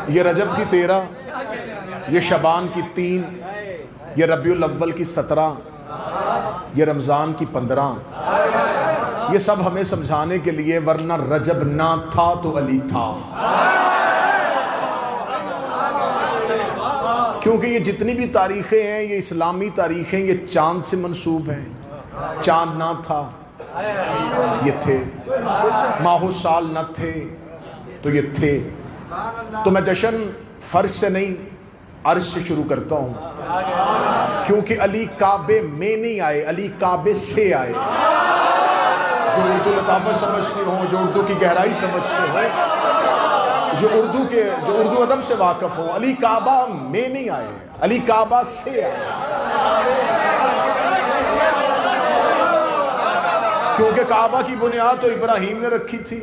ये रजब की 13, ये शबान की 3, ये रबीउल अव्वल की 17, ये रमज़ान की 15। ये सब हमें समझाने के लिए, वरना रजब ना था तो अली था। क्योंकि ये जितनी भी तारीखें हैं, ये इस्लामी तारीखें, ये चांद से मंसूब हैं। चांद ना था, ये थे। माहो साल न थे, तो ये थे। तो मैं जश्न फर्श से नहीं, अर्श से शुरू करता हूँ, क्योंकि अली काबे में नहीं आए, अली काबे से आए। जो उर्दू लताफत समझते हो, जो उर्दू की गहराई समझते हो, जो उर्दू अदब से वाकफ हो, अली काबा में नहीं आए, अली काबा से आए। क्योंकि काबा की बुनियाद तो इब्राहीम ने रखी थी,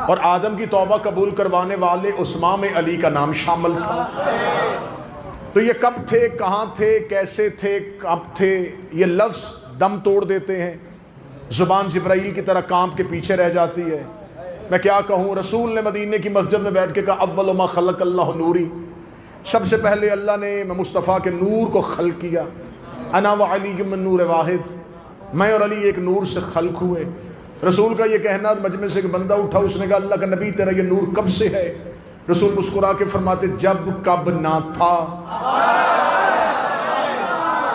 और आदम की तौबा कबूल करवाने वाले उस्मा में अली का नाम शामिल था। तो ये कब थे, कहाँ थे, कैसे थे, कब थे, ये लफ्ज़ दम तोड़ देते हैं। ज़ुबान जिब्राइल की तरह कांप के पीछे रह जाती है। मैं क्या कहूँ, रसूल ने मदीने की मस्जिद में बैठ के कहा, अव्वल मा खलक अल्लाह नूरी, सबसे पहले अल्लाह ने मुस्तफ़ा के नूर को खल्क किया। अना व अली मिन नूर वाहिद, मैं और अली एक नूर से खल्क हुए। रसूल का ये कहना, मजमे से एक बंदा उठा, उसने कहा, अल्लाह का नबी तेरा ये नूर कब से है? रसूल मुस्कुरा के फरमाते, जब कब ना था।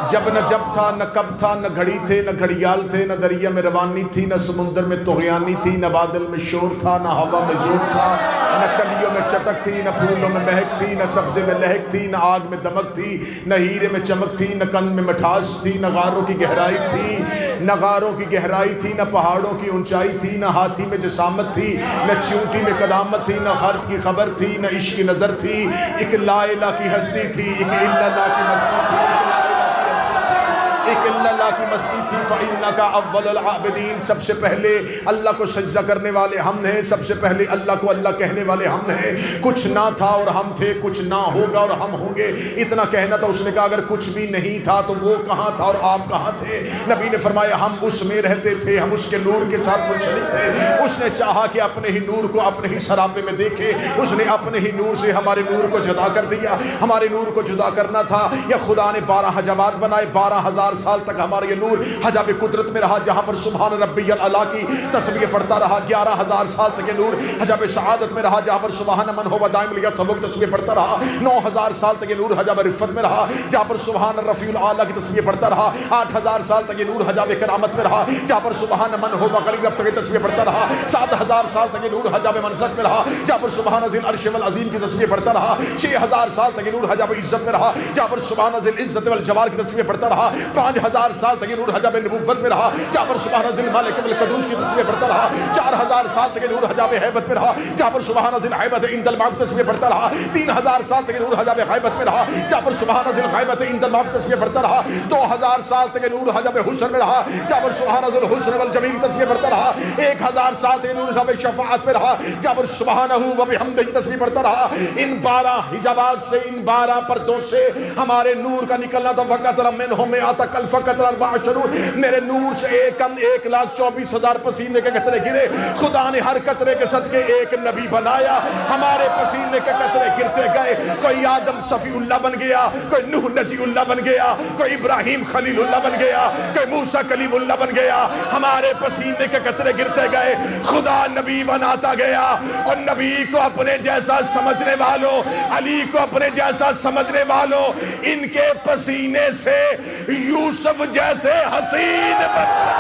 जब न जब था, न कब था, न घड़ी थे, न घड़ियाल थे, न दरिया में रवानी थी, न समुंदर में तुग़यानी थी, न बादल में शोर था, न हवा में जोर था, न कलियों में चटक थी, न फूलों में महक थी, न सब्ज़े में लहक थी, न आग में दमक थी, न हीरे में चमक थी, न कंद में मिठास थी, न गारों की गहराई थी, न गारों की गहराई थी, न पहाड़ों की ऊंचाई थी, न हाथी में जसामत थी, न चूंटी में कदामत थी, न खर्द की खबर थी, न इश्क की नज़र थी, एक ला इला की हस्ती थी, एक इल्लल्लाह की मस्ती थी, एक अल्लाह की मस्ती थी। फ़इन्नका अव्वलुल आबिदीन, सबसे पहले अल्लाह को सजदा करने वाले हम हैं, सबसे पहले अल्लाह को अल्लाह कहने वाले हम हैं। कुछ ना था और हम थे, कुछ ना होगा और हम होंगे, इतना कहना था। उसने कहा, अगर कुछ भी नहीं था तो वो कहाँ था और आप कहाँ थे? नबी ने फरमाया, हम उसमें रहते थे, हम उसके नूर के साथ मुंसलिक थे। उसने चाहा कि अपने ही नूर को अपने ही सरापे में देखे, उसने अपने ही नूर से हमारे नूर को जुदा कर दिया। हमारे नूर को जुदा करना था, या खुदा ने 12 हजाबात बनाए, 12,000 साल तक हमारा ये नूर हजाब कुदरत में रहा, जहां पर सुभान रब्बियल आला की तस्बीह पढ़ता रहा। 11,000 साल तक ये नूर हजाब शहादत में रहा, जहां पर सुभान मन हो वदाइम लिया सबक तस्बीह पढ़ता रहा। 9,000 साल तक ये नूर हजाब रिफ़त में रहा, जहां पर सुभान रफ़ीउल आला की तस्बीह पढ़ता रहा। 8,000 साल तक ये नूर हजाब करामत में रहा, जहां पर सुभान मन हो वक़ली रफ़्त की तस्बीह पढ़ता रहा। 7,000 साल तक ये नूर हजाब मनफ़रत में रहा, जहां पर सुभान ज़िल अर्श वल अज़ीम की तस्बीह पढ़ता रहा। 6,000 साल तक ये नूर हजाब इज़्ज़त में रहा, जहां पर सुभान ज़िल इज़्ज़त वल जलाल की तस्बीह पढ़ता रहा। 5,000 साल तक ये नूर हजाब नबुव्वत में रहा, जहां पर सुभान ज़िल मालिक वल क़ुद्दूस की तस्बीह पढ़ता रहा। 4,000 साल तक ये नूर हजाब हैबत में रहा, जहां पर सुभान ज़िल हैबत इंदल मौत तस्बीह पढ़ता रहा। 3,000 साल तक ये नूर हजाब हैबत में रहा, जहां पर सुभान ज़िल हैबत इंदल मौत तस्बीह पढ़ता रहा। 2,000 साल तक ये नूर हजाब हुस्न में रहा, जहां पर सुभान ज़िल हुस्न वल जमील तस्बीह पढ़ता रहा। 1,000 साल तक ये नूर हजाब शफ़ाअत में रहा, जहां पर सुब्हानहू व बिहम्दिही तस्बीह पढ़ता रहा। इन 12 हिजाबात से, इन 12 पर्दों से हमारे नूर का निकलना था। फ़क़त मिनहुम मिअतकल फ़क़त 4 मेरे नूर से 1,24,000 पसीने के कतरे गिरे। खुदा ने हर कतरे के सदके एक नबी बनाया। हमारे पसीने के कतरे गिरते गए। कोई आदम सफीउल्लाह बन गया, कोई नूह नजीउल्लाह बन गया, कोई इब्राहिम खलीलुल्लाह बन गया, कोई मूसा कलीमुल्लाह बन गया। हमारे पसीने के कतरे गिरते गए, खुदा नबी बनाता गया। और नबी को अपने जैसा समझने वालों, अली को अपने जैसा समझने वालों, इनके पसीने से यूसुफ जैसे हसीन बनता।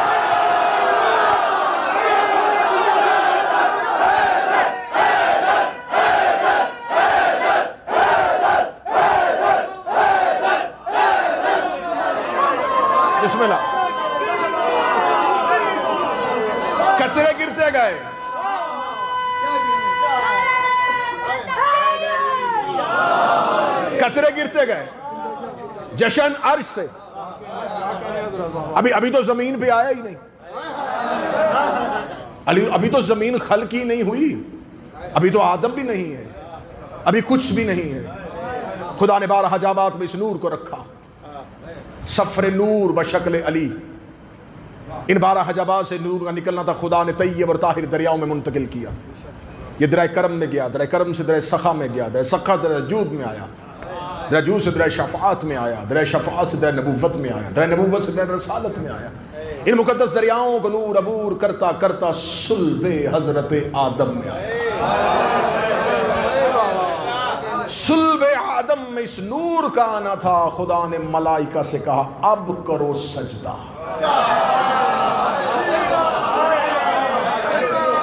बिस्मिल्लाह, कतरे गिरते गए। कतरे गिरते गए जशन अर्श से। अभी तो जमीन पे आया ही नहीं, अभी तो जमीन खल्क ही नहीं हुई, अभी तो आदम भी नहीं है, अभी कुछ भी नहीं है। खुदा ने 12 हजाबात में इस नूर को रखा, सफर नूर बशक्ल अली। इन 12 हजाबात से नूर का निकलना था। खुदा ने तय्यब और ताहिर दरियाओं में मुंतकिल किया। ये दराए करम में गया, दराए करम से दराए सखा में गया, दराए सखा दराए जूद में आया, दराए जूद से दराए शफात में आया, दराए शफात से दराए नबूवत में आया, दराए नबूवत से दराए रसालत में आया। इन मुकद्दस दरियाओं को नूर अबूर करता करता सुल्बे हजरत आदम में आया। सुल्बे आदम में इस नूर का आना था। खुदा ने मलाइका से कहा अब करो सजदा।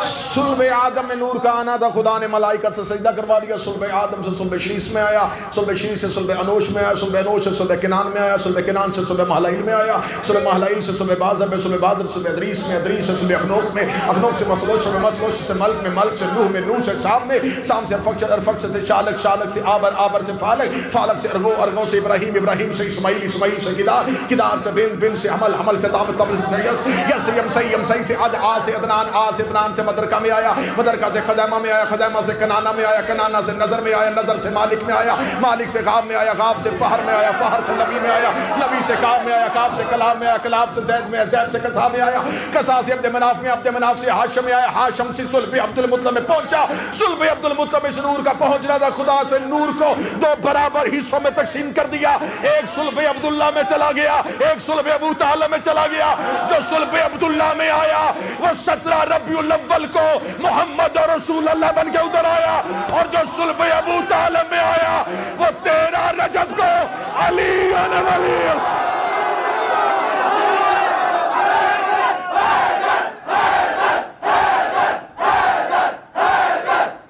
सुल्बे आदम में नूर का आना था। खुदा ने मलाइका से सजदा करवा दिया। सुल्बे आदम से सुल्बे शीस में आया, सुल्बे शीस से सुल्बे अनोश में आया, सुल्बे अनोश से सुल्बे किनान में आया, सुल्बे किनान से सुल्बे महलाइल में आया, सुल्बे महलाइल से सुल्बे बाजर में, सुल्बे बाजर से अदरीस में, अदरीस से सुल्बे अखनोक में, अखनोक से मसलोश में, मसलोश से मल्क में, मल्क से नूह में, नूह से शाम में, शाम से अरफक, अरफक से शालक, शालक से आबर, आबर से फालक, फालक से अरगो, अरगो से इब्राहिम, इब्राहिम से इस्माइल, इस्माइल से किदार, किदार से बिन, बिन से हमल, हमल से ताबत, ताबत से यस, यस से यमसई, यमसई से अद, आ से अदनान, आ से अदनान से मदरका में आया, मदरका से खदैमा में आया, खदैमा से कनाना में आया, कनाना से नजर में आया, नजर से मालिक में आया, मालिक से गाब में आया, गाब से फहर में आया, फहर से नबी में आया, नबी से काब में आया, काब से कलाब में आया, कलाब से जैद में आया, जैद से कसा में आया, कसा से अब्द मनाफ में, अब्द मनाफ से हाशम में आया, हाशम से सुल्बे अब्दुल मुत्तलब में पहुंचा। सुल्बे अब्दुल मुत्तलब इस नूर का पहुंचना था। खुदा से नूर को दो बराबर हिस्सों में तकसीम कर दिया। एक सुल्बे अब्दुल्ला में चला गया, एक सुल्बे अबू तालिब में चला गया। जो सुल्बे अब्दुल्ला में आया वो 17 रबीउल अव्वल को मोहम्मद और रसूल अल्लाह बन के उधर आया, और जो सुल्बे अबू तालिब में आया वो 13 रजब को अली वली।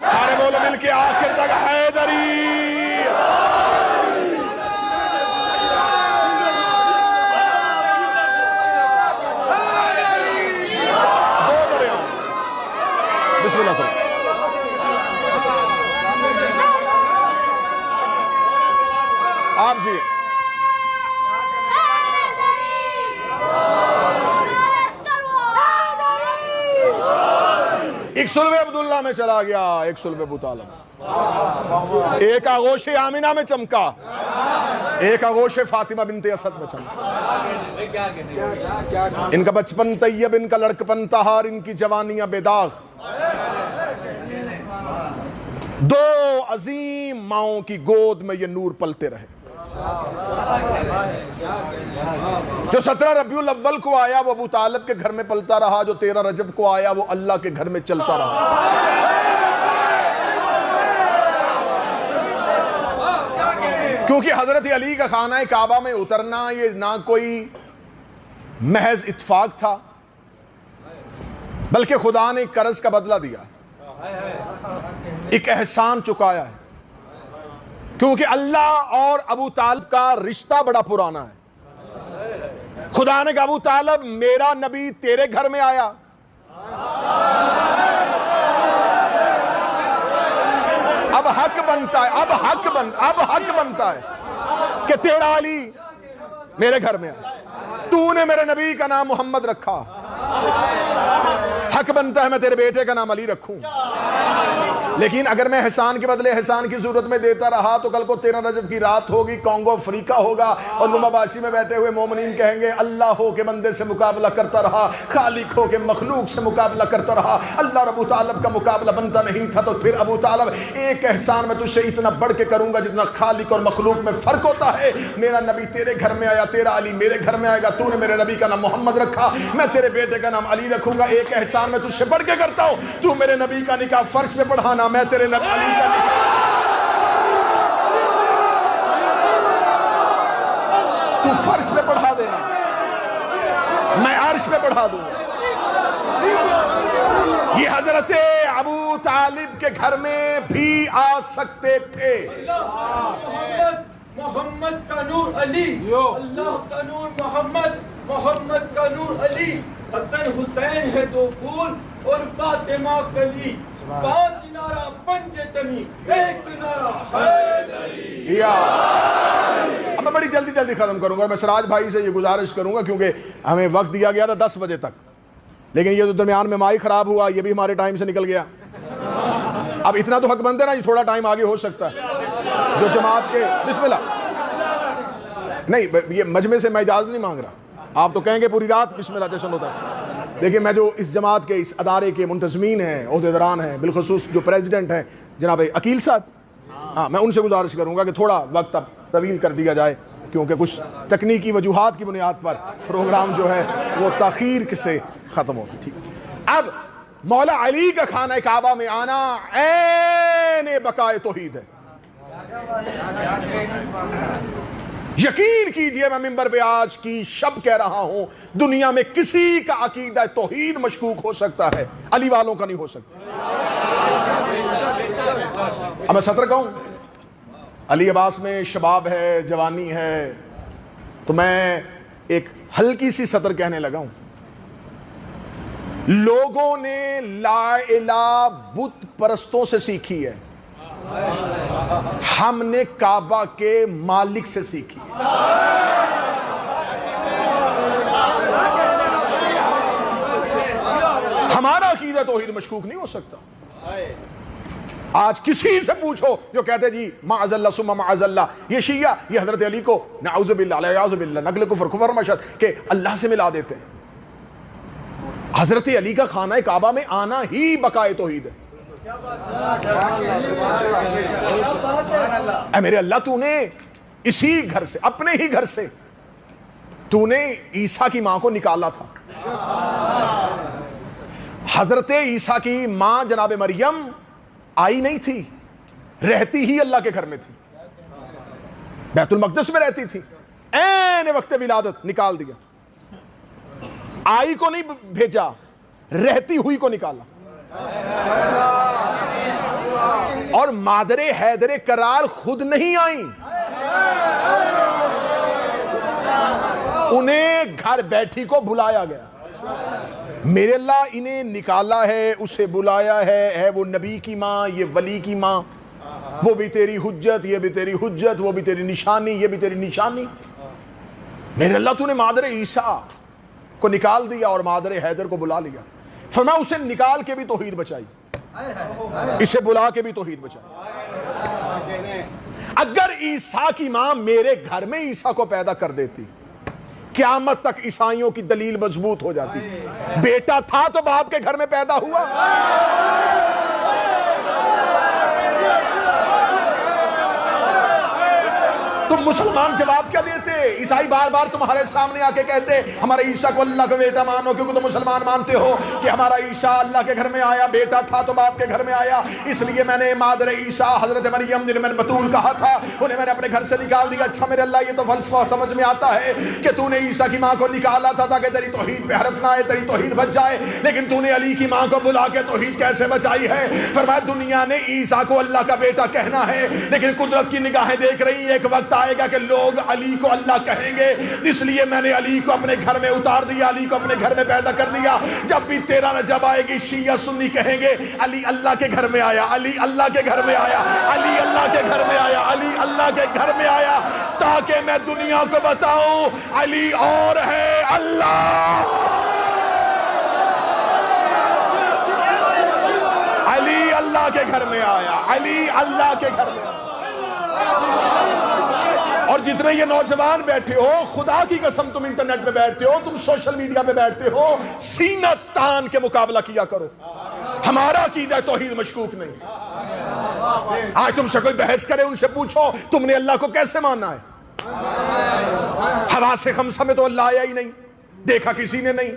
सारे बोलो मिलके आखिर तक हैदरी। बिस्मिल्लाह सर। आप जी एक सुल्बे अब्दुल्ला में चला गया, एक सुल्बे अबू तालिब। एक आगोश आमिना में चमका, एक आगोश फातिमा बिनते असद में चमका। इनका बचपन तैयब, इनका लड़कपन तहार, इनकी जवानियां बेदाग। दो अजीम माओं की गोद में ये नूर पलते रहे। जो 17 रबीउल अव्वल को आया वो अबू तालिब के घर में पलता रहा, जो 13 रजब को आया वो अल्लाह के घर में चलता रहा। क्योंकि हजरत अली का खाना काबा में उतरना ये ना कोई महज इत्फाक था, बल्कि खुदा ने कर्ज का बदला दिया, एक एहसान चुकाया है। क्योंकि अल्लाह और अबू तालिब का रिश्ता बड़ा पुराना है। खुदा ने कहा अबू तालिब मेरा नबी तेरे घर में आया, अब हक बनता है, अब हक बनता है कि तेरा अली मेरे घर में आया। तूने मेरे नबी का नाम मोहम्मद रखा, हक बनता है मैं तेरे बेटे का नाम अली रखूं। लेकिन अगर मैं एहसान के बदले एहसान की जरूरत में देता रहा तो कल को 13 रजब की रात होगी, कॉन्गो अफ्रीका होगा और नुमाबाशी में बैठे हुए मोमिनीन कहेंगे अल्लाह हो के बंदे से मुकाबला करता रहा, खालिक हो के मखलूक से मुकाबला करता रहा, अल्लाह और अबू तालिब का मुकाबला बनता नहीं था। तो फिर अबू तालिब एक एहसान में तुझसे इतना बढ़ के करूंगा जितना खालिक और मखलूक में फर्क होता है। मेरा नबी तेरे घर में आया, तेरा अली मेरे घर में आएगा। तूने मेरे नबी का नाम मोहम्मद रखा, मैं तेरे बेटे का नाम अली रखूंगा। एक एहसान में तुझसे बढ़ के करता हूं, तू मेरे नबी का निकाह फर्श पे पढ़ाना, मैं तेरे नबी अली का तू फर्श पे पढ़ा देना, मैं अर्श पे पढ़ा दूंगा। ये हजरत अबू तालिब के घर में भी आ सकते थे। मोहम्मद का नूर अली, अल्लाह का नूर मोहम्मद, मोहम्मद का नूर अली, हसन हुसैन है दो फूल और फातिमा कली। 5 नारा पंचतमी, एक नारा हैदरी। अब मैं बड़ी जल्दी जल्दी खत्म करूंगा। मैं सिराज भाई से ये गुजारिश करूंगा क्योंकि हमें वक्त दिया गया था 10 बजे तक, लेकिन ये तो दरमियान में माइक खराब हुआ, ये भी हमारे टाइम से निकल गया। अब इतना तो हक बनते ना, थोड़ा टाइम आगे हो सकता है। जो जमात के बिस्मिल्लाह नहीं, ये मजमे से मैं इजाजत नहीं मांग रहा। आप तो कहेंगे पूरी रात बिस्मिल्लाह जश्न होता है, देखिए, मैं जो इस जमात के इस अदारे के मुंतज़मीन हैं, ओहदेदारान हैं, बिलखुसूस जो प्रेसिडेंट हैं जनाब अकील साहब, हाँ, मैं उनसे गुजारिश करूँगा कि थोड़ा वक्त अब तवील कर दिया जाए, क्योंकि कुछ तकनीकी वजूहात की बुनियाद पर प्रोग्राम जो है वो ताख़ीर से ख़त्म होगा। ठीक, अब मौला अली का खाना काबा में आना ऐन बकाए तौहीद है। यकीन कीजिए, मैं मिंबर पे आज की शब कह रहा हूं, दुनिया में किसी का अकीदा तौहीद मशकूक हो सकता है, अली वालों का नहीं हो सकता। अब मैं सत्र कहूं, अली अब्बास में शबाब है, जवानी है, तो मैं एक हल्की सी सत्र कहने लगा हूं। लोगों ने ला इला बुत परस्तों से सीखी है, हमने काबा के मालिक से सीखी है। हमारा अकीदा तौहीद मशकूक नहीं हो सकता। आज किसी से पूछो जो कहते जी माअज़ल्लाह सुम्मा माअज़ल्लाह, ये शिया, ये हजरत अली को नाउज़ुबिल्लाह अलियाज़ुबिल्लाह नक़्ल कुफ़्र कुफ़्र मशद के अल्लाह से मिला देते हैं। हजरत अली का खाना काबा में आना ही बकाए तौहीद है। ऐ मेरे अल्लाह, तूने इसी घर से, अपने ही घर से तूने ईसा की मां को निकाला था। हजरत ईसा की मां जनाब मरियम आई नहीं थी, रहती ही अल्लाह के घर में थी, बैतुल मक़दस में रहती थी। ऐन वक्त विलादत निकाल दिया, आई को नहीं भेजा, रहती हुई को निकाला। और मादरे हैदरे करार खुद नहीं आई, उन्हें घर बैठी को बुलाया गया। मेरे अल्लाह, इन्हें निकाला है, उसे बुलाया है वो नबी की मां, ये वली की मां, वो भी तेरी हुज्जत, ये भी तेरी हुज्जत, वो भी तेरी निशानी, ये भी तेरी निशानी। मेरे अल्लाह, तूने मादरे ईसा को निकाल दिया और मादरे हैदर को बुला लिया। फरमाया उसे निकाल के भी तौहीद बचाई, इसे बुला के भी तौहीद बचाई। अगर ईसा की मां मेरे घर में ईसा को पैदा कर देती, क़यामत तक ईसाइयों की दलील मजबूत हो जाती। बेटा था तो बाप के घर में पैदा हुआ। तुम मुसलमान जवाब क्या देते? ईसाई बार बार तुम्हारे सामने आके कहते हमारे ईसा को अल्लाह का बेटा मानो, क्योंकि तुम मुसलमान मानते हो कि हमारा ईसा अल्लाह के घर में आया, बेटा था तो बाप के घर में आया, इसलिए मैंने मादर ईसा हजरत मरियम जिन्हें मैंने बतूल कहा था, उन्हें मैंने अपने घर से निकाल दिया। अच्छा मेरे अल्लाह, ये तो फलसफा समझ में आता है कि तूने ईसा की माँ को निकाला था ताकि तेरी तौहीद पे हरफ ना आए, तेरी तौहीद बच जाए, लेकिन तूने अली की माँ को बुला के तौहीद कैसे बचाई है? फरमाया दुनिया ने ईसा को अल्लाह का बेटा कहना है, लेकिन कुदरत की निगाहें देख रही, एक वक्त आएगा कि लोग अली को अल्लाह कहेंगे, इसलिए मैंने अली को अपने घर में उतार दिया, अली को अपने घर में पैदा कर दिया। जब भी तेरा नजब आएगी, शिया सुन्नी कहेंगे अली अल्लाह के घर में आया, अली अल्लाह के घर में आया, अली अल्लाह के घर में आया, अली अल्लाह के घर में आया, ताकि मैं दुनिया को बताऊं अली और है अल्लाह। अली अल्लाह के घर में आया, अली अल्लाह के घर में आया। और जितने ये नौजवान बैठे हो, खुदा की कसम तुम इंटरनेट पे बैठते हो, तुम सोशल मीडिया पे बैठते हो, सीना तान के मुकाबला किया करो। हमारा अकीदा तौहीद मशकूक नहीं। आज तुमसे कोई बहस करे, उनसे पूछो तुमने अल्लाह को कैसे माना है? हवा से खमसा में तो अल्लाह आया ही नहीं, देखा किसी ने नहीं,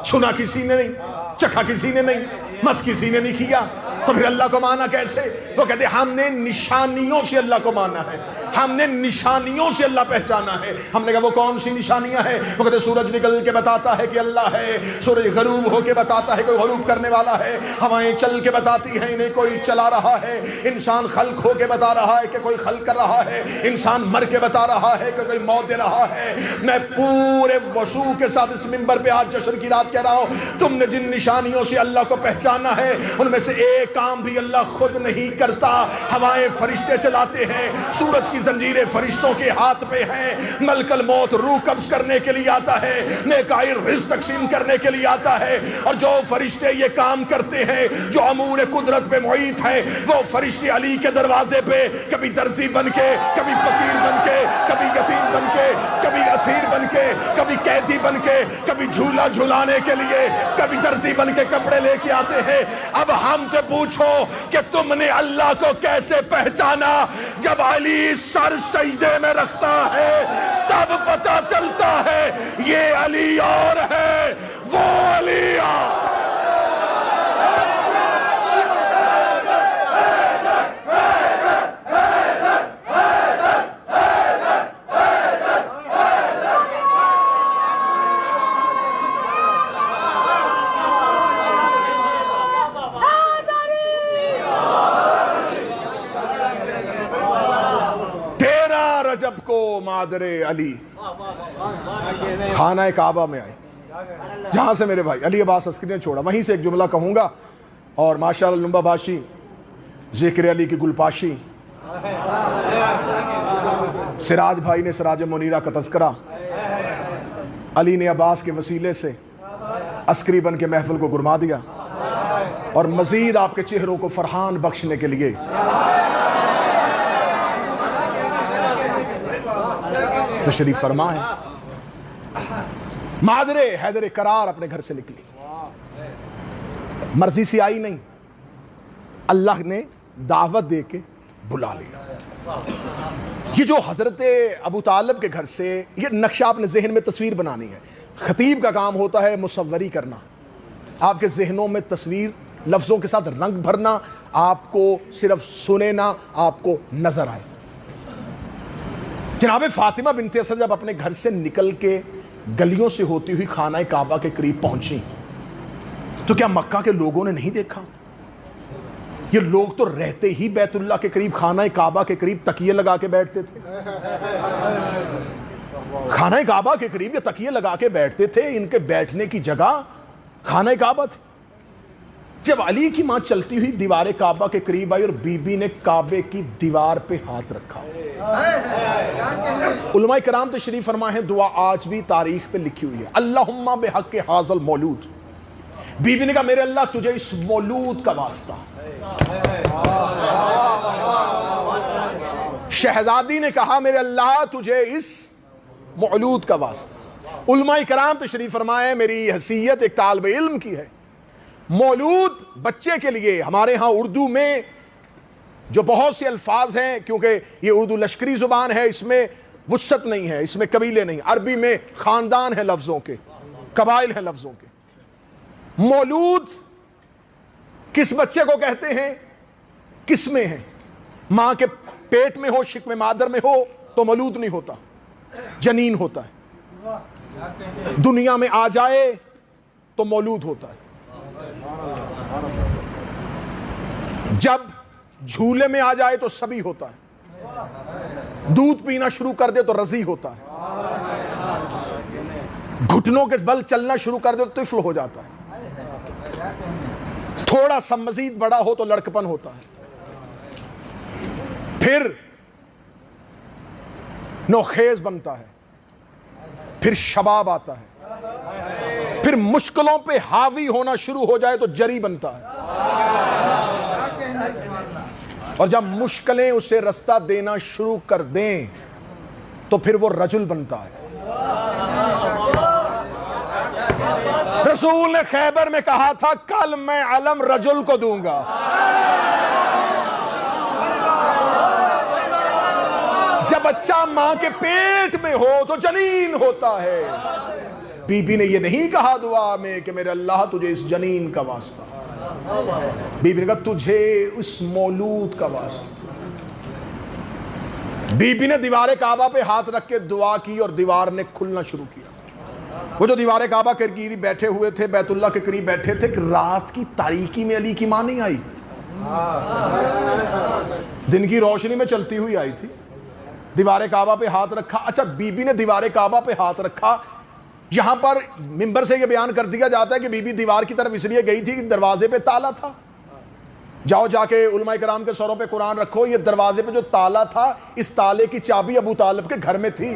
सुना किसी ने नहीं, चखा किसी ने नहीं, मस किसी ने नहीं किया, तो फिर अल्लाह को माना कैसे? वो कहते हमने निशानियों से अल्लाह को माना है, हमने निशानियों से अल्लाह पहचाना है। हमने कहा वो कौन सी निशानियां हैं? वो कहते सूरज निकल के बताता है कि अल्लाह है, सूरज गरूब होके बताता है कोई गरूब करने वाला है, हवाएं चल के बताती हैं इन्हें कोई चला रहा है, इंसान खल्क होके बता रहा है कि कोई खल्क कर रहा है, इंसान मर के बता रहा है कि कोई मौत दे रहा है। मैं पूरे वसूख के साथ इस मिंबर पे आज जश्न की रात कह रहा हूं, तुमने जिन निशानियों से अल्लाह को पहचाना है, उनमें से एक काम भी अल्लाह खुद नहीं करता, हवाएं फरिश्ते चलाते हैं, सूरज की जंजीरें फरिश्तों के हाथ पे हैं, मलकल मौत रूह कब्ज करने के लिए आता है, नेकाई रिज़्क़ तकसीम करने के लिए आता है। और जो फरिश्ते ये काम करते हैं, जो अमूर कुदरत पे मुईत है, वो फरिश्ते अली के दरवाजे पे कभी दर्जी बन के, कभी फकीर बन के, कभी यतीम बनके, कभी असीर बनके, कभी कैदी बनके, कभी झूला झुलाने के लिए, कभी दर्जी बनके कपड़े लेके आते हैं। अब हमसे पूछो कि तुमने अल्लाह को कैसे पहचाना? जब अली सर सजदे में रखता है तब पता चलता है ये अली और है, वो अली और। रजब को मादरे अली खाना काबा में आए, जहां से मेरे भाई अली अब्बास अस्करी ने छोड़ा, वहीं से एक जुमला कहूंगा। और माशाअल्लाह लुम्बा बाशी, जिक्र अली की गुलपाशी, सिराज भाई ने सिराज मुनीरा का तज़किरा, अली ने अब्बास के वसीले से अस्करी बन के महफिल को गुरमा दिया, और मजीद आपके चेहरों को फरहान बख्शने के लिए तशरीफ फरमा है। मादरे हैदर करार अपने घर से निकली, मर्जी से आई नहीं, अल्लाह ने दावत दे के बुला लिया। ये जो हजरत अबू तालिब के घर से, ये नक्शा अपने जहन में तस्वीर बनानी है। खतीब का काम होता है मुसव्वरी करना, आपके जहनों में तस्वीर लफ्जों के साथ रंग भरना, आपको सिर्फ सुने ना, आपको नजर आए। जनाब फातिमा बिनते असद जब अपने घर से निकल के गलियों से होती हुई खाना काबा के करीब पहुंची, तो क्या मक्का के लोगों ने नहीं देखा? ये लोग तो रहते ही बैतुल्लाह के करीब, खाना काबा के करीब तकिए लगा के बैठते थे। खाना काबा के करीब ये तकिए लगा के बैठते थे, इनके बैठने की जगह खाना काबा थी। जब अली की मां चलती हुई दीवार काबा के करीब आई और बीबी ने काबे की दीवार पे हाथ रखा, उलमा कराम तो शरीफ फरमा है, दुआ आज भी तारीख पे लिखी हुई है, अल्लाहुम्मा बिहक़्क़ि हाज़ल मौलूद। बीबी ने कहा मेरे अल्लाह तुझे इस मौलूद का वास्ता। शहजादी ने कहा मेरे अल्लाह तुझे इस मौलूद का वास्ता। उलमा कराम तो शरीफ फरमाए मेरी हैसियत एक तालिब इल्म की है, मौलूद बच्चे के लिए हमारे यहाँ उर्दू में जो बहुत से अल्फाज हैं, क्योंकि ये उर्दू लश्करी जुबान है, इसमें वुस्सत नहीं है, इसमें कबीले नहीं, अरबी में खानदान है लफ्जों के, कबाइल है लफ्जों के। मौलूद किस बच्चे को कहते हैं, किस में है? मां के पेट में हो, शिक में मादर में हो तो मौलूद नहीं होता, जनीन होता है। दुनिया में आ जाए तो मौलूद होता है। जब झूले में आ जाए तो सभी होता है, दूध पीना शुरू कर दे तो रजी होता है, घुटनों के बल चलना शुरू कर दे तो तिफल हो जाता है, थोड़ा सा मजीद बड़ा हो तो लड़कपन होता है, फिर नौखेज बनता है, फिर शबाब आता है, फिर मुश्किलों पे हावी होना शुरू हो जाए तो जरी बनता है, और जब मुश्किलें उसे रास्ता देना शुरू कर दें तो फिर वो रजुल बनता है। रसूल ने खैबर में कहा था कल मैं अलम रजुल को दूंगा। जब बच्चा मां के पेट में हो तो जनीन होता है। बीबी ने ये नहीं कहा दुआ में कि मेरे अल्लाह तुझे इस जनीन का वास्ता, बीबी ने कहा तुझे उस मौलूद का वास्ता। बीबी ने दीवार काबा पे हाथ रख के दुआ की और दीवार ने खुलना शुरू किया। वो जो दीवार काबा के करीब बैठे हुए थे, बैतुल्लाह के करीब बैठे थे, कि रात की तारीकी में अली की मां नहीं आई, दिन की रोशनी में चलती हुई आई थी। दीवार काबा पे हाथ रखा। अच्छा, बीबी ने दीवार काबा पे हाथ रखा। यहां पर मिंबर से यह बयान कर दिया जाता है कि बीबी दीवार की तरफ इसलिए गई थी कि दरवाजे पे ताला था। जाओ जाके उलमा कराम के सरों पे कुरान रखो, ये दरवाजे पे जो ताला था, इस ताले की चाबी अबू तालिब के घर में थी।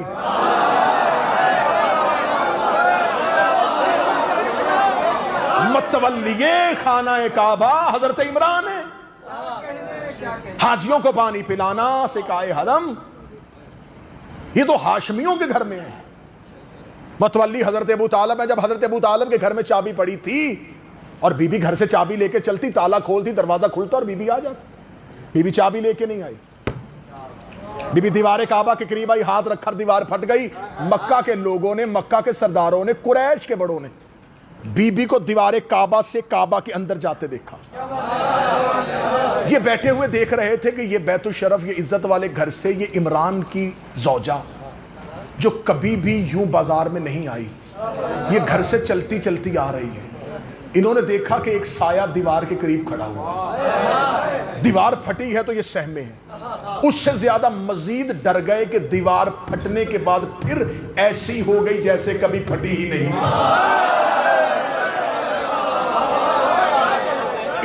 मतवल्लिये खाना काबा हजरत इमरान है। हाजियों को पानी पिलाना सिकाए हरम, ये तो हाशमियों के घर में है। मतवल्ली हजरत अबू तालब है। जब हजरत अबू तालब के घर में चाबी पड़ी थी और बीबी घर से चाबी लेके चलती, ताला खोलती, दरवाजा खुलता और बीबी आ जाती। बीबी चाबी लेके नहीं आई। बीबी दीवार काबा के करीब आई, हाथ रखकर दीवार फट गई। मक्का के लोगों ने, मक्का के सरदारों ने, कुरैश के बड़ों ने बीबी को दीवार काबा से काबा के अंदर जाते देखा। ये बैठे हुए देख रहे थे कि ये बैतुल शरफ, ये इज्जत वाले घर से ये इमरान की जौजा जो कभी भी यूं बाजार में नहीं आई, ये घर से चलती चलती आ रही है। इन्होंने देखा कि एक साया दीवार के करीब खड़ा हुआ। दीवार फटी है तो ये सहमे हैं। उससे ज्यादा मजीद डर गए कि दीवार फटने के बाद फिर ऐसी हो गई जैसे कभी फटी ही नहीं थी।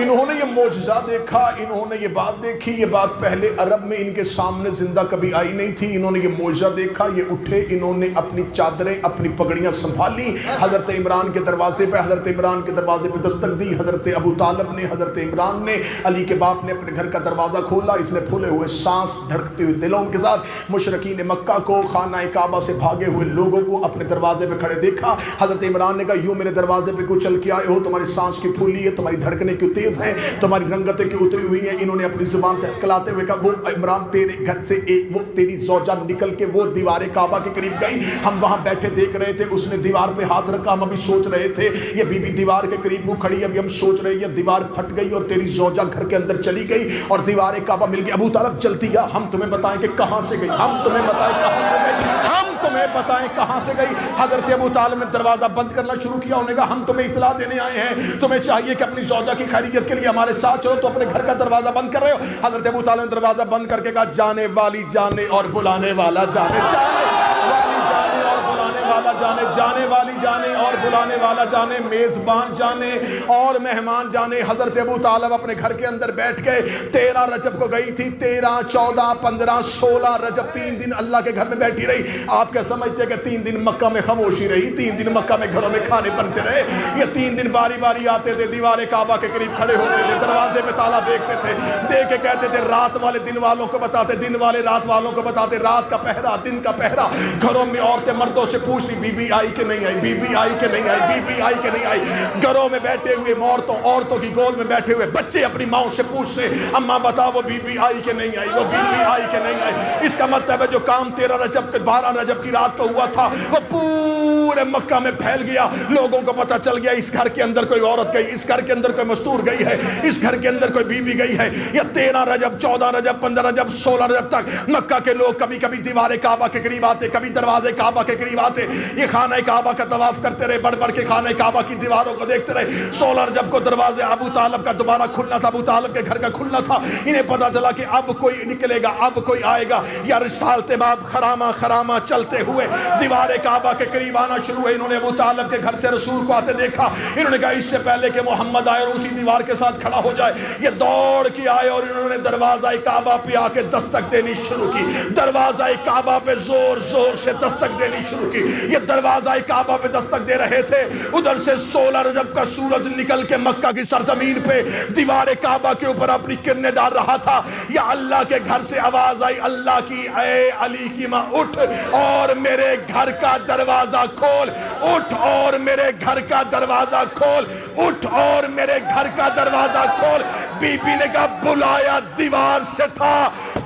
इन्होंने ये मौजज़ा देखा, इन्होंने ये बात देखी। ये बात पहले अरब में इनके सामने जिंदा कभी आई नहीं थी। इन्होंने ये मौजज़ा देखा, ये उठे, इन्होंने अपनी चादरें, अपनी पगड़ियां संभाली, हजरत इमरान के दरवाजे पे, हजरत इमरान के दरवाजे पे दस्तक दी। हजरत अबू तालब ने, हजरत इमरान ने, अली के बाप ने अपने घर का दरवाजा खोला। इसने फूले हुए सांस, धड़कते हुए दिलों के साथ मुशरिकीन मक्का को, खाना काबा से भागे हुए लोगों को अपने दरवाजे पे खड़े देखा। हजरत इमरान ने कहा, यूं मेरे दरवाजे पे क्यों चल के आए हो? तुम्हारी सांस की फूली है, तुम्हारी धड़कने क्यों तेज है, तुम्हारी रंगतें क्यों उतरी हुई हैं? इन्होंने अपनी जुबान से कलाते हुए कहा, वो इमरान तेरे घर से एक वो तेरी ज़ौजा निकल के वो दीवार काबा के करीब गई, हम वहां बैठे देख रहे थे, उसने दीवार पे हाथ रखा, हम अभी सोच रहे थे ये बीबी दीवार के करीब वो खड़ी, अभी हम सोच रहे ये दीवार फट गई और तेरी ज़ौजा घर के अंदर चली गई और दीवार काबा मिल गई। अबू तालब जल्दी आ, हम तुम्हें बताएं कि कहां से गई, हम तुम्हें बताएं कहां से गई, हम तुम्हें बताएं कहां से गई। हजरत अबू तालब ने दरवाजा बंद करना शुरू किया। उन्होंने कहा, हम तुम्हें इतला देने आए हैं, तुम्हें चाहिए कि अपनी ज़ौजा की खैरियत के लिए हमारे साथ चलो, तो अपने घर का दरवाजा बंद कर रहे हो। हजरत अबू तालिब ने दरवाजा बंद करके कहा, जाने वाली जाने और बुलाने वाला जाने, जाने वाली जाने और बुलाने वाला जाने, जाने वाली जाने और बुलाने वाला जाने, मेजबान जाने और मेहमान जाने। हजरत अबू तालिब अपने घर के अंदर बैठ गए। 13 रजब को गई थी, 13, 14, 15, 16 रजब 3 दिन अल्लाह के घर में बैठी रही। आप क्या समझते कि 3 दिन मक्का में खामोशी रही? 3 दिन मक्का में घरों में खाने बनते रहे? ये 3 दिन बारी बारी आते थे, दीवार काबा के करीब खड़े होते थे, दरवाजे में ताला देखते थे, देख के कहते थे, रात वाले दिन वालों को बताते, दिन वाले रात वालों को बताते, रात का पहरा, दिन का पहरा। घरों में औरतें मर्दों से पूछती, बीबी आई कि नहीं आई, बीबी आई कि नहीं आई, बीबी आई कि नहीं आई। घरों में बैठे हुए औरतों की गोद में बैठे हुए बच्चे अपनी माओ से पूछते, अम्मा बताओ वो बीबी आई कि नहीं आई, वो बीबी आई कि नहीं आई। इसका मतलब है जो काम 13 रजब के 12 रजब की रात को हुआ था वो पूरे मक्का में फैल गया। लोगों को पता चल गया इस घर के अंदर कोई औरत गई, इस घर के अंदर कोई मस्तूर गई है, इस घर के अंदर कोई बीबी गई है। या 13 रजब, 14 रजब, 15 रजब, 16 रजब तक मक्का के लोग कभी कभी दीवार काबा के करीब आते, कभी दरवाजे काबा के करीब आते। ये खाना काबा का तवाफ करते रहे, बढ़ बढ़ के खाना काबा की दीवारों को देखते रहे। 16 रजब को दरवाजे अबू तालिब का दोबारा खुलना था, अबू तालिब के घर का खुलना था। इन्हें पता चला कि अब कोई निकलेगा, अब कोई आएगा। या रिसालते बाब खरामा खरामा चलते हुए दीवार काबा के करीब आना शुरू हुए। इन्होंने अबू तालिब के घर से रसूल को आते देखा। इन्होंने कहा इससे पहले कि मोहम्मद आए और उसी दीवार के साथ खड़ा हो जाए, ये दौड़ के आए और इन्होंने दरवाजा काबा पे आके दस्तक देनी शुरू की। दरवाजा काबा पे जोर जोर से दस्तक देनी शुरू की। ये दरवाजा काबा पे दस्तक दे रहे थे, उधर से 16 रजब का सूरज निकल के मक्का की सरजमीन पे दीवार काबा के ऊपर अपनी किरणें डाल रहा था। या अल्लाह के घर से आवाज आई, अल्लाह की, ऐ अली की मां उठ और मेरे घर का दरवाजा खोल, उठ और मेरे घर का दरवाजा खोल, उठ और मेरे घर का दरवाजा खोल। बीबी ने कहा बुलाया दीवार से था,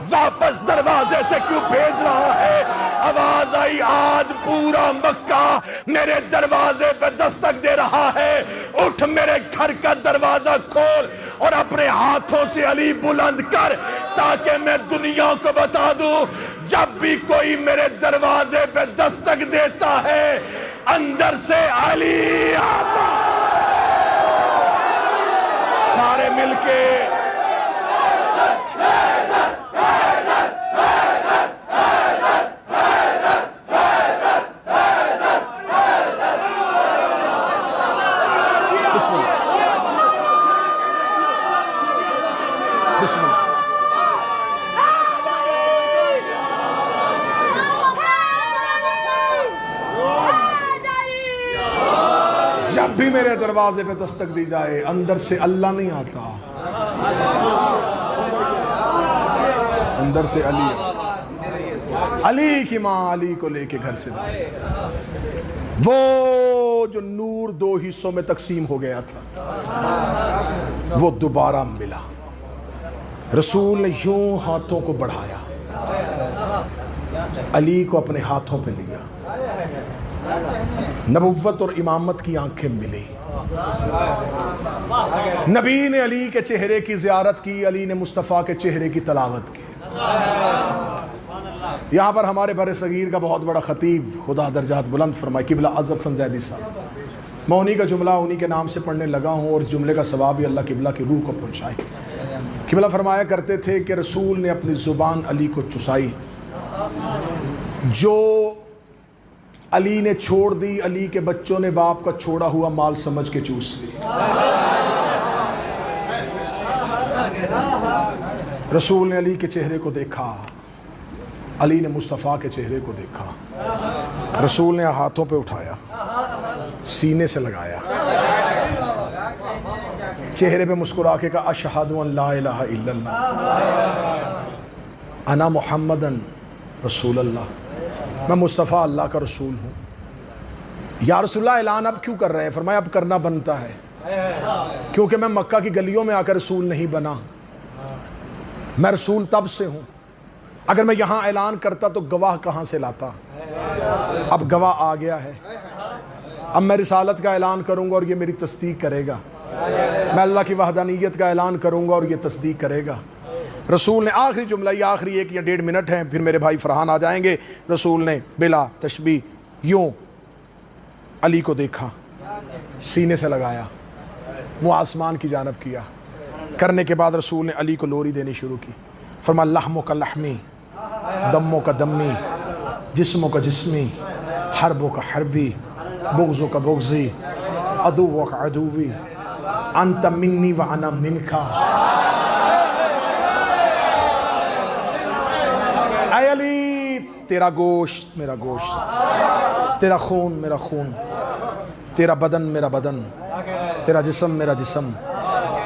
वापस दरवाजे से क्यों भेज रहा है? आवाज आई, आज पूरा मक्का मेरे दरवाजे पे दस्तक दे रहा है, उठ मेरे घर का दरवाजा खोल और अपने हाथों से अली बुलंद कर, ताकि मैं दुनिया को बता दूं जब भी कोई मेरे दरवाजे पे दस्तक देता है अंदर से अली आता। सारे मिलके जब भी मेरे दरवाजे पे दस्तक दी जाए अंदर से अल्लाह नहीं आता, अंदर से अली। अली की माँ अली को लेके घर से वो जो नूर दो हिस्सों में तकसीम हो गया था वो दोबारा मिला। रसूल ने यूं हाथों को बढ़ाया, अली को अपने हाथों पे लिया, नबुव्वत और इमामत की आंखें मिली। नबी ने अली के चेहरे की ज़ियारत की, अली ने मुस्तफ़ा के चेहरे की तलावत की। यहाँ पर हमारे बरे सगीर का बहुत बड़ा ख़तीब खुदा दर्जात बुलंद फरमाए किबला अज़र संजैदी साहब, मैं उन्हीं का जुमला उन्हीं के नाम से पढ़ने लगा हूँ और इस जुमले का सवाब भी अल्लाह किबला की रूह को पहुँचाए। किबला फरमाया करते थे कि रसूल ने अपनी ज़ुबान अली को चुसाई, जो अली ने छोड़ दी, अली के बच्चों ने बाप का छोड़ा हुआ माल समझ के चूस ली। रसूल ने अली के चेहरे को देखा, अली ने मुस्तफ़ा के चेहरे को देखा। रसूल ने हाथों पे उठाया, सीने से लगाया, चेहरे पे मुस्कुरा के कहा अशहदु अन ला इलाहा इल्लल्लाह अना मुहम्मदन रसूलुल्लाह, मैं मुस्तफ़ा अल्लाह का रसूल हूँ। या रसूलल्लाह ऐलान अब क्यों कर रहे हैं? फरमाया अब करना बनता है, क्योंकि मैं मक्का की गलियों में आकर रसूल नहीं बना, मैं रसूल तब से हूँ। अगर मैं यहाँ ऐलान करता तो गवाह कहाँ से लाता? अब गवाह आ गया है, अब मैं रिसालत का ऐलान करूँगा और ये मेरी तस्दीक करेगा। मैं अल्लाह की वहदानियत का ऐलान करूँगा और ये तस्दीक करेगा। रसूल ने आखिरी जुमला, ये आखिरी 1 या 1.5 मिनट हैं, फिर मेरे भाई फरहान आ जाएंगे। रसूल ने बिला तशबी यूँ अली को देखा, सीने से लगाया, मुँह आसमान की जानब किया। करने के बाद रसूल ने अली को लोरी देनी शुरू की। फरमाया लहमो का लहमी, दम्मो का दम्मी, जिस्मों का जिस्मी, हरबों का हरबी, बुग़्ज़ों का बुग़्ज़ी, अदुव्वों का अदुवी, अंत मिन्नी व अना मिनका। ऐ अली, तेरा गोश्त मेरा गोश्त, तेरा खून मेरा खून, तेरा बदन मेरा बदन, तेरा जिस्म मेरा जिस्म,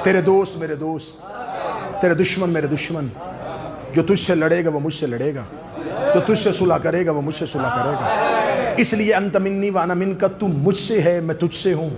तेरे दोस्त मेरे दोस्त, तेरे दुश्मन मेरे दुश्मन। जो तुझसे लड़ेगा वो मुझसे लड़ेगा, जो तुझसे सुलह करेगा वो मुझसे सुलह करेगा। इसलिए अंत मिन्नी व अना मिनका, तू मुझसे है मैं तुझसे हूँ।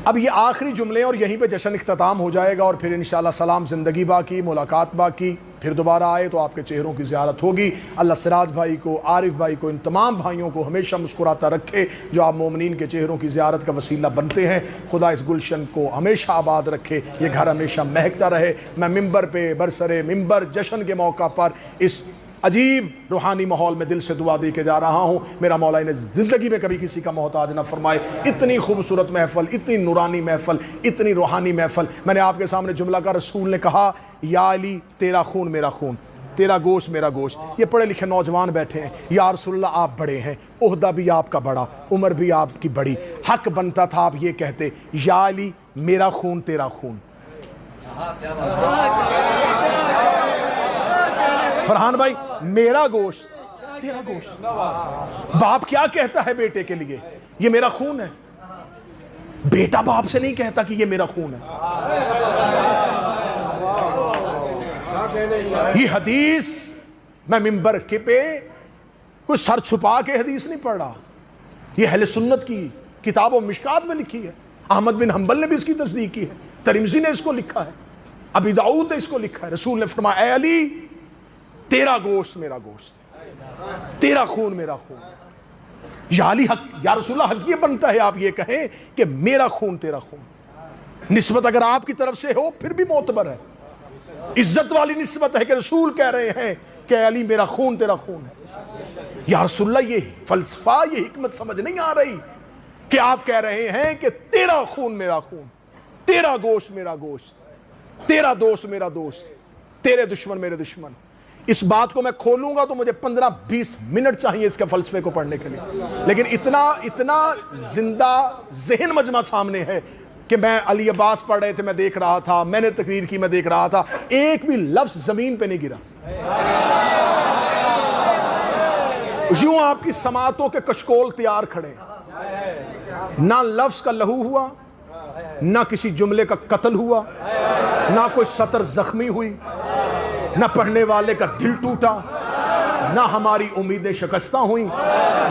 अब ये आखिरी जुमले और यहीं पे जश्न इख्तिताम हो जाएगा और फिर इंशाअल्लाह सलाम, ज़िंदगी बाकी, मुलाकात बाकी। फिर दोबारा आए तो आपके चेहरों की ज़ियारत होगी। अल्लाह सिराज भाई को, आरिफ भाई को, इन तमाम भाइयों को हमेशा मुस्कुराता रखे जो आप मोमिनीन के चेहरों की ज़ियारत का वसीला बनते हैं। खुदा इस गुलशन को हमेशा आबाद रखे, ये घर हमेशा महकता रहे। मैं मिंबर पे बरसरे मिंबर जश्न के मौका पर इस अजीब रूहानी माहौल में दिल से दुआ दे के जा रहा हूँ। मेरा मौला इन्हें ज़िंदगी में कभी किसी का मोहताज ना फरमाए। इतनी खूबसूरत महफ़ल, इतनी नूरानी महफ़ल, इतनी रूहानी महफ़ल। मैंने आपके सामने जुमला का, रसूल ने कहा या अली तेरा खून मेरा खून, तेरा गोश्त मेरा गोश्त। ये पढ़े लिखे नौजवान बैठे हैं, या रसूलल्लाह आप बड़े हैं, ओहदा भी आपका बड़ा, उम्र भी आपकी बड़ी, हक बनता था आप ये कहते या अली मेरा खून तेरा खून। फरहान भाई, मेरा गोश्त तेरा गोश्त। बाप क्या कहता है बेटे के लिए? ये मेरा खून है। बेटा बाप से नहीं कहता कि ये मेरा खून है। ये हदीस मैं मिंबर के पे कोई सर छुपा के हदीस नहीं पढ़ रहा, ये अहले सुन्नत की किताब और मिशकात में लिखी है। अहमद बिन हंबल ने भी इसकी तस्दीक की है, तिरमिज़ी ने इसको लिखा है, अबी दाऊद ने इसको लिखा है। रसूल ने फरमाया ऐ अली तेरा गोश्त मेरा गोश्त, तेरा खून मेरा खून। या अली हक, या रसूलल्लाह हक ये बनता है आप ये कहें कि मेरा खून तेरा खून। निस्बत अगर आपकी तरफ से हो फिर भी मोतबर है, इज्जत वाली निस्बत है कि रसूल कह रहे हैं कि अली मेरा खून तेरा खून है। या रसूलल्लाह ये फलसफा, ये हिकमत समझ नहीं आ रही कि आप कह रहे हैं कि तेरा खून मेरा खून, तेरा गोश्त मेरा गोश्त, तेरा दोस्त मेरा दोस्त, तेरे दुश्मन मेरे दुश्मन। इस बात को मैं खोलूंगा तो मुझे 15-20 मिनट चाहिए इसके फलसफे को पढ़ने के लिए, लेकिन इतना इतना जिंदा ज़हन मजमा सामने है कि मैं अली अब्बास पढ़ रहे थे, मैं देख रहा था, मैंने तकरीर की, मैं देख रहा था, एक भी लफ्ज जमीन पे नहीं गिरा। यूं आपकी समातों के कशकोल तैयार खड़े, ना लफ्ज का लहू हुआ, ना किसी जुमले का कत्ल हुआ, ना कोई सतर जख्मी हुई, ना पढ़ने वाले का दिल टूटा, ना हमारी उम्मीदें शिकस्ता हुई।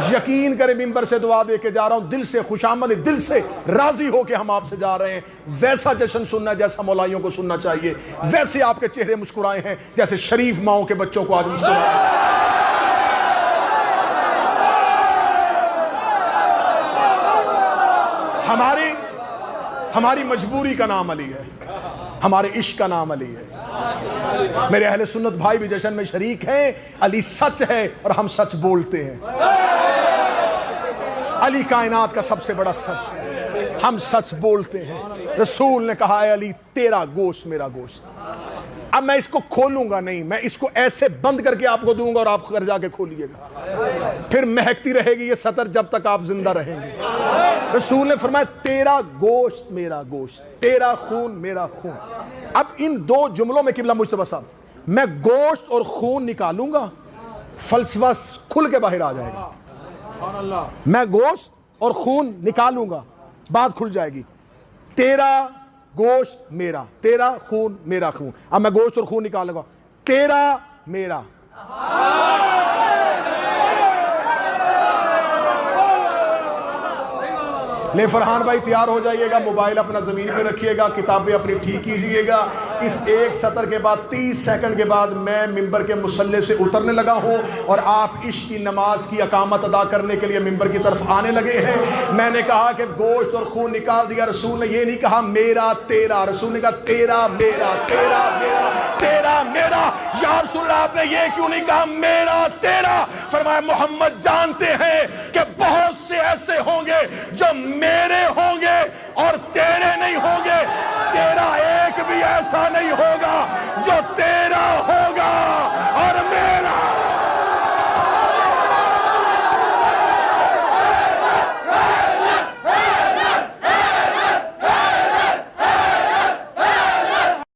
यकीन करें मिंबर से दुआ दे के जा रहा हूं, दिल से खुशामद, दिल से राजी हो के हम आपसे जा रहे हैं। वैसा जश्न सुनना जैसा मौलाइयों को सुनना चाहिए, वैसे आपके चेहरे मुस्कुराए हैं जैसे शरीफ माओं के बच्चों को आज मुस्कुराए। हमारी मजबूरी का नाम अली है, हमारे इश्क का नाम अली है। मेरे अहले सुन्नत भाई भी जश्न में शरीक हैं। अली सच है और हम सच बोलते हैं। अली कायनात का सबसे बड़ा सच है, हम सच बोलते हैं। रसूल ने कहा है अली तेरा गोश्त मेरा गोश्त। अब मैं इसको खोलूंगा नहीं, मैं इसको ऐसे बंद करके आपको दूंगा और आप घर जाके खोलिएगा, फिर महकती रहेगी ये सतर जब तक आप जिंदा रहेंगे। रसूल ने फरमाया तेरा गोश्त मेरा गोश्त, तेरा खून मेरा खून। अब इन दो जुमलों में किबला मुज्तबा साहब, मैं गोश्त और खून निकालूंगा, फलसफा खुल के बाहर आ जाएगा। मैं गोश्त और खून निकालूंगा, बात खुल जाएगी। तेरा गोश्त मेरा, तेरा खून मेरा खून। अब मैं गोश्त और खून निकालूंगा, तेरा मेरा। ले फरहान भाई तैयार हो जाइएगा, मोबाइल अपना ज़मीन पे रखिएगा, किताबें अपनी ठीक कीजिएगा। इस एक सतर के बाद 30 सेकंड के बाद मैं मिंबर के मुसल्ले से उतरने लगा हूँ और आप इश्क की नमाज की अकामत अदा करने के लिए मिंबर की तरफ आने लगे हैं। मैंने कहा कि गोश्त और खून निकाल दिया। रसूल ने ये नहीं कहा मेरा तेरा, रसूल ने कहा तेरा मेरा, तेरा मेरा, तेरा मेरा। या रसूल आपने ये क्यों नहीं कहा मेरा तेरा? फरमाया मोहम्मद जानते हैं कि बहुत से ऐसे होंगे जो मेरे होंगे और तेरे नहीं होंगे, तेरा एक भी ऐसा नहीं होगा